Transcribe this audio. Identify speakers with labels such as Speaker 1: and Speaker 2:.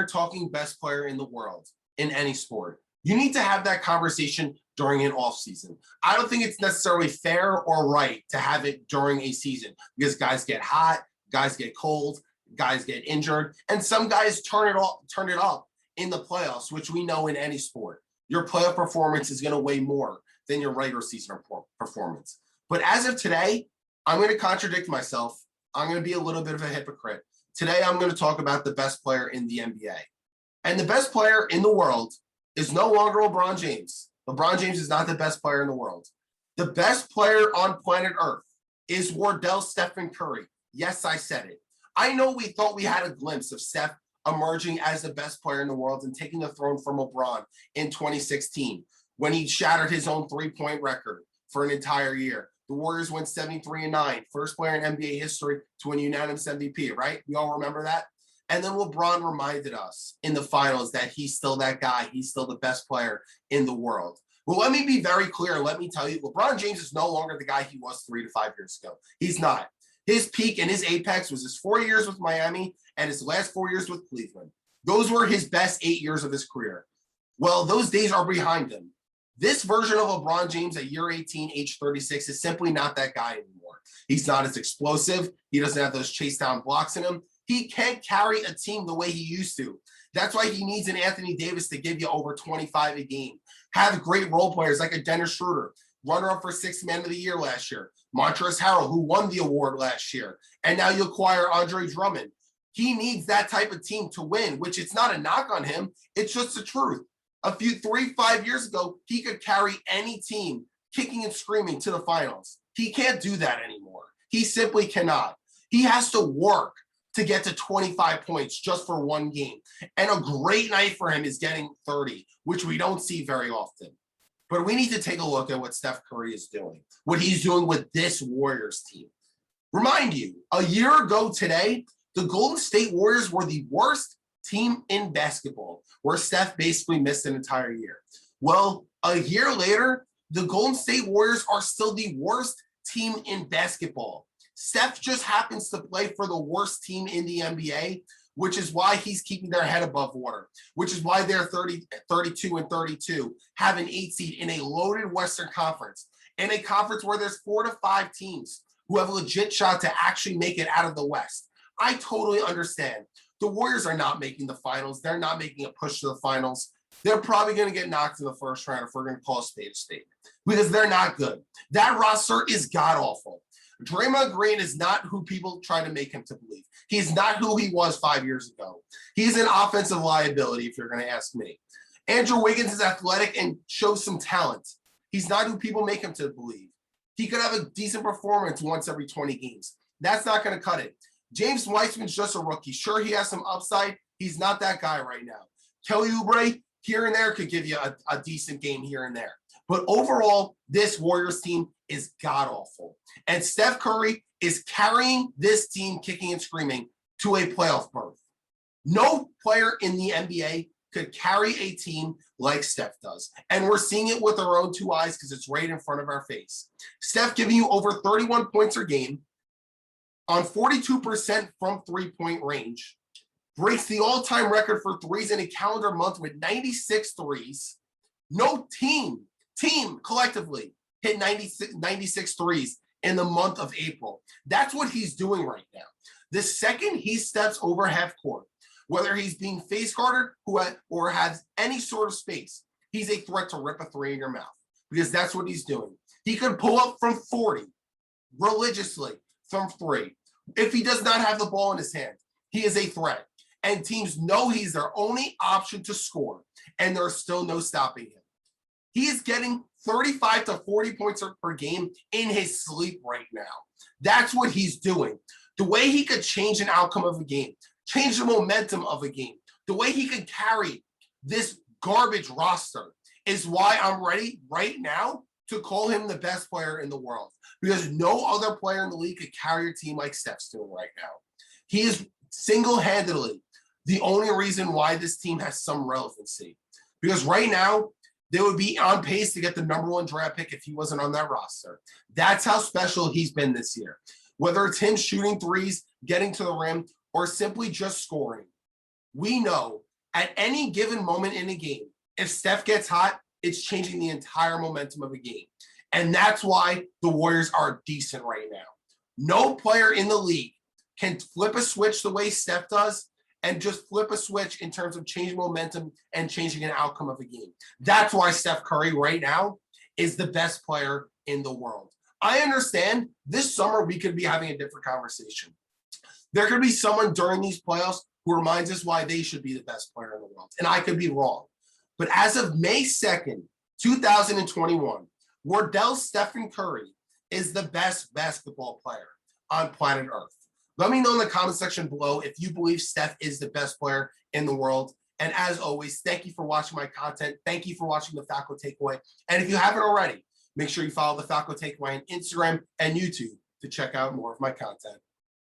Speaker 1: we're talking best player in the world in any sport, you need to have that conversation during an off season. I don't think it's necessarily fair or right to have it during a season because guys get hot, guys get cold, guys get injured, and some guys turn it up in the playoffs, which we know in any sport. Your playoff performance is going to weigh more than your regular season performance. But as of today, I'm going to contradict myself. I'm going to be a little bit of a hypocrite. Today, I'm going to talk about the best player in the NBA. And the best player in the world is no longer LeBron James. LeBron James is not the best player in the world. The best player on planet Earth is Wardell Stephen Curry. Yes, I said it. I know we thought we had a glimpse of Steph emerging as the best player in the world and taking the throne from LeBron in 2016 when he shattered his own three-point record for an entire year. The Warriors went 73-9, first player in NBA history to win unanimous MVP, right? We all remember that? And then LeBron reminded us in the finals that he's still that guy. He's still the best player in the world. Well, let me be very clear. Let me tell you, LeBron James is no longer the guy he was 3 to 5 years ago. He's not. His peak and his apex was his 4 years with Miami and his last 4 years with Cleveland. Those were his best 8 years of his career. Well, those days are behind him. This version of LeBron James at year 18, age 36, is simply not that guy anymore. He's not as explosive. He doesn't have those chase down blocks in him. He can't carry a team the way he used to. That's why he needs an Anthony Davis to give you over 25 a game. Have great role players like a Dennis Schroeder, runner-up for Sixth Man of the Year last year. Montrezl Harrell, who won the award last year. And now you acquire Andre Drummond. He needs that type of team to win, which it's not a knock on him. It's just the truth. 5 years ago, he could carry any team kicking and screaming to the finals. He can't do that anymore. He simply cannot. He has to work to get to 25 points just for one game. And a great night for him is getting 30, which we don't see very often. But we need to take a look at what Steph Curry is doing, what he's doing with this Warriors team. Remind you, a year ago today, the Golden State Warriors were the worst team in basketball, where Steph basically missed an entire year. Well, a year later, the Golden State Warriors are still the worst team in basketball. Steph just happens to play for the worst team in the NBA, which is why he's keeping their head above water, which is why they're 32-32, have an 8 seed in a loaded Western Conference, in a conference where there's 4 to 5 teams who have a legit shot to actually make it out of the West. I totally understand. The Warriors are not making the finals. They're not making a push to the finals. They're probably going to get knocked in the first round if we're going to call a spade, because they're not good. That roster is god-awful. Draymond Green is not who people try to make him to believe. He's not who he was 5 years ago. He's an offensive liability, if you're going to ask me. Andrew Wiggins is athletic and shows some talent. He's not who people make him to believe. He could have a decent performance once every 20 games. That's not going to cut it. James Weissman's just a rookie. Sure, he has some upside. He's not that guy right now. Kelly Oubre, here and there, could give you a decent game here and there. But overall, this Warriors team is god-awful. And Steph Curry is carrying this team kicking and screaming to a playoff berth. No player in the NBA could carry a team like Steph does. And we're seeing it with our own two eyes because it's right in front of our face. Steph giving you over 31 points a game on 42% from three-point range, breaks the all-time record for threes in a calendar month with 96 threes. No team collectively hit 96 threes in the month of April. That's what he's doing right now. The second he steps over half court, whether he's being face guarded or has any sort of space, he's a threat to rip a three in your mouth, because that's what he's doing. He could pull up from 40 religiously from 3. If he does not have the ball in his hand, he is a threat. And teams know he's their only option to score, and there's still no stopping him. He is getting 35 to 40 points per game in his sleep right now. That's what he's doing. The way he could change an outcome of a game, change the momentum of a game, the way he could carry this garbage roster is why I'm ready right now to call him the best player in the world, because no other player in the league could carry a team like Steph's doing right now. He is single-handedly the only reason why this team has some relevancy, because right now they would be on pace to get the #1 draft pick if he wasn't on that roster. That's how special he's been this year. Whether it's him shooting threes, getting to the rim, or simply just scoring, we know At any given moment in a game, if Steph gets hot, it's changing the entire momentum of a game. And that's why the Warriors are decent right now. No player in the league can flip a switch the way Steph does and just flip a switch in terms of changing momentum and changing an outcome of a game. That's why Steph Curry right now is the best player in the world. I understand this summer we could be having a different conversation. There could be someone during these playoffs who reminds us why they should be the best player in the world. And I could be wrong. But as of May 2nd, 2021, Wardell Stephen Curry is the best basketball player on planet Earth. Let me know in the comment section below if you believe Steph is the best player in the world. And as always, thank you for watching my content. Thank you for watching the Falco Takeaway. And if you haven't already, make sure you follow the Falco Takeaway on Instagram and YouTube to check out more of my content.